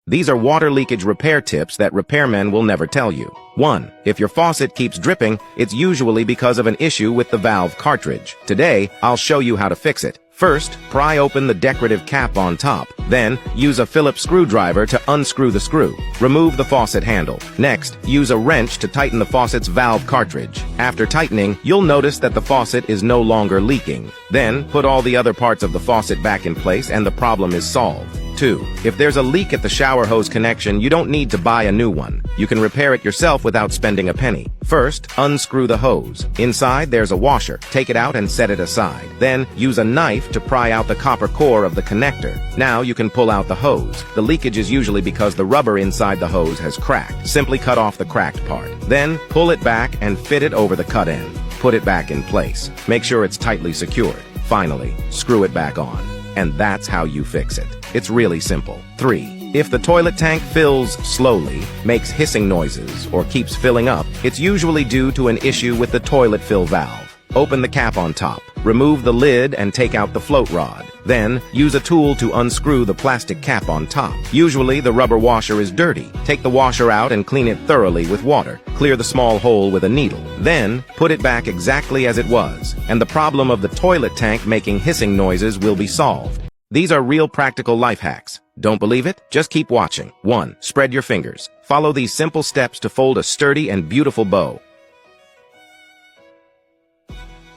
These are water leakage repair tips that repairmen will never tell you. 1. If your faucet keeps dripping, it's usually because of an issue with the valve cartridge. Today, I'll show you how to fix it. First, pry open the decorative cap on top. Then, use a Phillips screwdriver to unscrew the screw. Remove the faucet handle. Next, use a wrench to tighten the faucet's valve cartridge. After tightening, you'll notice that the faucet is no longer leaking. Then, put all the other parts of the faucet back in place and the problem is solved. 2. If there's a leak at the shower hose connection, you don't need to buy a new one. You can repair it yourself without spending a penny. First, unscrew the hose. Inside, there's a washer. Take it out and set it aside. Then, use a knife to pry out the copper core of the connector. Now you can pull out the hose. The leakage is usually because the rubber inside the hose has cracked. Simply cut off the cracked part. Then, pull it back and fit it over the cut end. Put it back in place. Make sure it's tightly secured. Finally, screw it back on. And that's how you fix it. It's really simple. 3. If the toilet tank fills slowly, makes hissing noises, or keeps filling up, it's usually due to an issue with the toilet fill valve. Open the cap on top. Remove the lid and take out the float rod. Then, use a tool to unscrew the plastic cap on top. Usually, the rubber washer is dirty. Take the washer out and clean it thoroughly with water. Clear the small hole with a needle. Then, put it back exactly as it was, and the problem of the toilet tank making hissing noises will be solved. These are real practical life hacks. Don't believe it? Just keep watching. 1. Spread your fingers. Follow these simple steps to fold a sturdy and beautiful bow.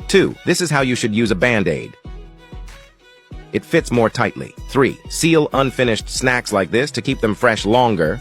2. This is how you should use a Band-Aid. It fits more tightly. 3. Seal unfinished snacks like this to keep them fresh longer.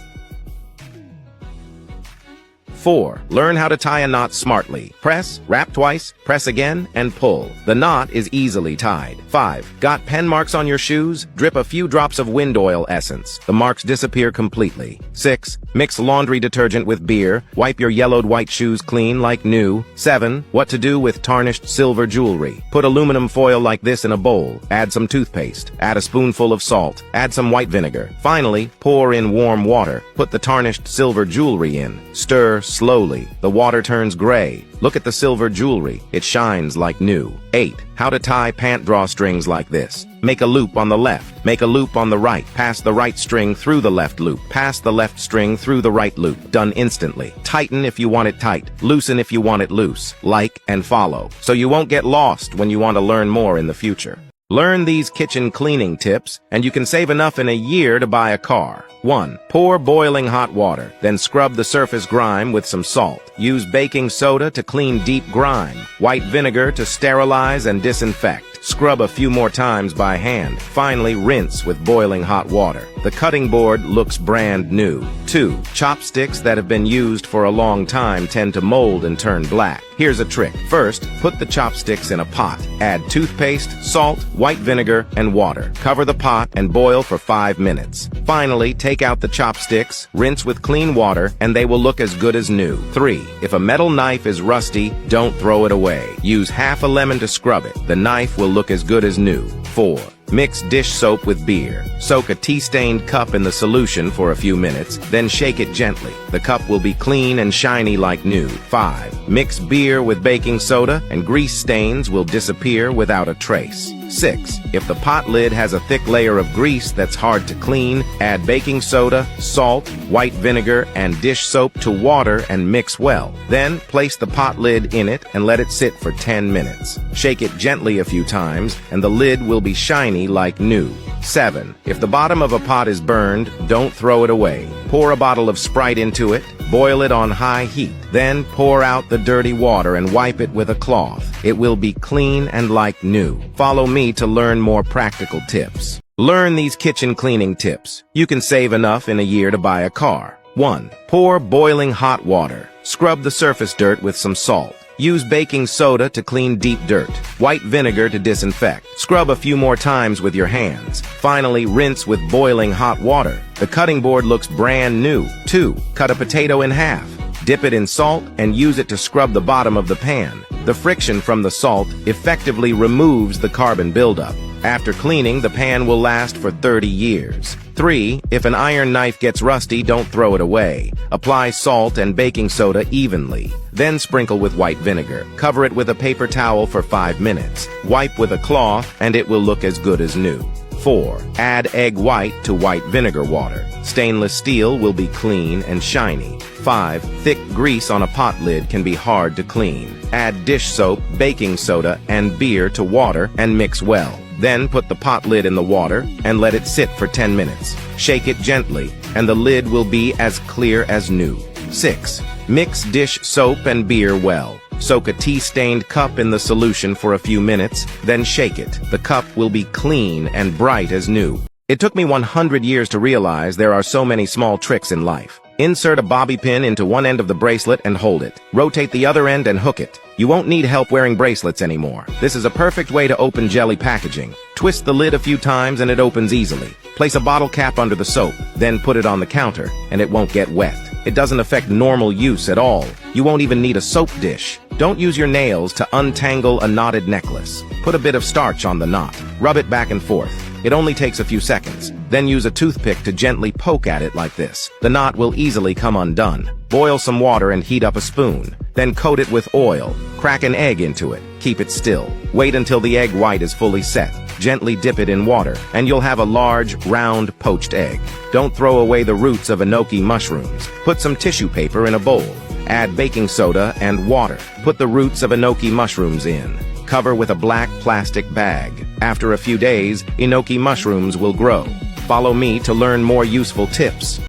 4. Learn how to tie a knot smartly. Press, wrap twice, press again, and pull. The knot is easily tied. 5. Got pen marks on your shoes? Drip a few drops of wind oil essence. The marks disappear completely. 6. Mix laundry detergent with beer. Wipe your yellowed white shoes clean like new. 7. What to do with tarnished silver jewelry. Put aluminum foil like this in a bowl. Add some toothpaste. Add a spoonful of salt. Add some white vinegar. Finally, pour in warm water. Put the tarnished silver jewelry in. Stir slowly. The water turns gray. Look at the silver jewelry. It shines like new. 8. How to tie pant drawstrings like this. Make a loop on the left. Make a loop on the right. Pass the right string through the left loop. Pass the left string through the right loop. Done instantly. Tighten if you want it tight. Loosen if you want it loose. Like and follow, so you won't get lost when you want to learn more in the future. Learn these kitchen cleaning tips, and you can save enough in a year to buy a car. 1. Pour boiling hot water, then scrub the surface grime with some salt. Use baking soda to clean deep grime. White vinegar to sterilize and disinfect. Scrub a few more times by hand. Finally, rinse with boiling hot water. The cutting board looks brand new. 2. Chopsticks that have been used for a long time tend to mold and turn black. Here's a trick. First, put the chopsticks in a pot. Add toothpaste, salt, white vinegar, and water. Cover the pot and boil for 5 minutes. Finally, take out the chopsticks, rinse with clean water, and they will look as good as new. 3. If a metal knife is rusty, don't throw it away. Use half a lemon to scrub it. The knife will look as good as new. 4. Mix dish soap with beer. Soak a tea-stained cup in the solution for a few minutes, then shake it gently. The cup will be clean and shiny like new. 5. Mix beer with baking soda, and grease stains will disappear without a trace. 6. If the pot lid has a thick layer of grease that's hard to clean, add baking soda, salt, white vinegar, and dish soap to water and mix well. Then, place the pot lid in it and let it sit for 10 minutes. Shake it gently a few times, and the lid will be shiny like new. 7. If the bottom of a pot is burned, don't throw it away. Pour a bottle of Sprite into it, boil it on high heat. Then pour out the dirty water and wipe it with a cloth. It will be clean and like new. Follow me to learn more practical tips. Learn these kitchen cleaning tips. You can save enough in a year to buy a car. 1. Pour boiling hot water. Scrub the surface dirt with some salt. Use baking soda to clean deep dirt. White vinegar to disinfect. Scrub a few more times with your hands. Finally, rinse with boiling hot water. The cutting board looks brand new. 2. Cut a potato in half. Dip it in salt and use it to scrub the bottom of the pan. The friction from the salt effectively removes the carbon buildup. After cleaning, the pan will last for 30 years. 3. If an iron knife gets rusty, don't throw it away. Apply salt and baking soda evenly. Then sprinkle with white vinegar. Cover it with a paper towel for 5 minutes. Wipe with a cloth, and it will look as good as new. 4. Add egg white to white vinegar water. Stainless steel will be clean and shiny. 5. Thick grease on a pot lid can be hard to clean. Add dish soap, baking soda, and beer to water and mix well. Then put the pot lid in the water and let it sit for 10 minutes. Shake it gently, and the lid will be as clear as new. 6. Mix dish soap and beer well. Soak a tea-stained cup in the solution for a few minutes, then shake it. The cup will be clean and bright as new. It took me 100 years to realize there are so many small tricks in life. Insert a bobby pin into one end of the bracelet and hold it. Rotate the other end and hook it. You won't need help wearing bracelets anymore. This is a perfect way to open jelly packaging. Twist the lid a few times and it opens easily. Place a bottle cap under the soap, then put it on the counter, and it won't get wet. It doesn't affect normal use at all. You won't even need a soap dish. Don't use your nails to untangle a knotted necklace. Put a bit of starch on the knot. Rub it back and forth. It only takes a few seconds. Then use a toothpick to gently poke at it like this. The knot will easily come undone. Boil some water and heat up a spoon. Then coat it with oil. Crack an egg into it. Keep it still. Wait until the egg white is fully set. Gently dip it in water, and you'll have a large, round, poached egg. Don't throw away the roots of enoki mushrooms. Put some tissue paper in a bowl. Add baking soda and water. Put the roots of enoki mushrooms in. Cover with a black plastic bag. After a few days, enoki mushrooms will grow. Follow me to learn more useful tips.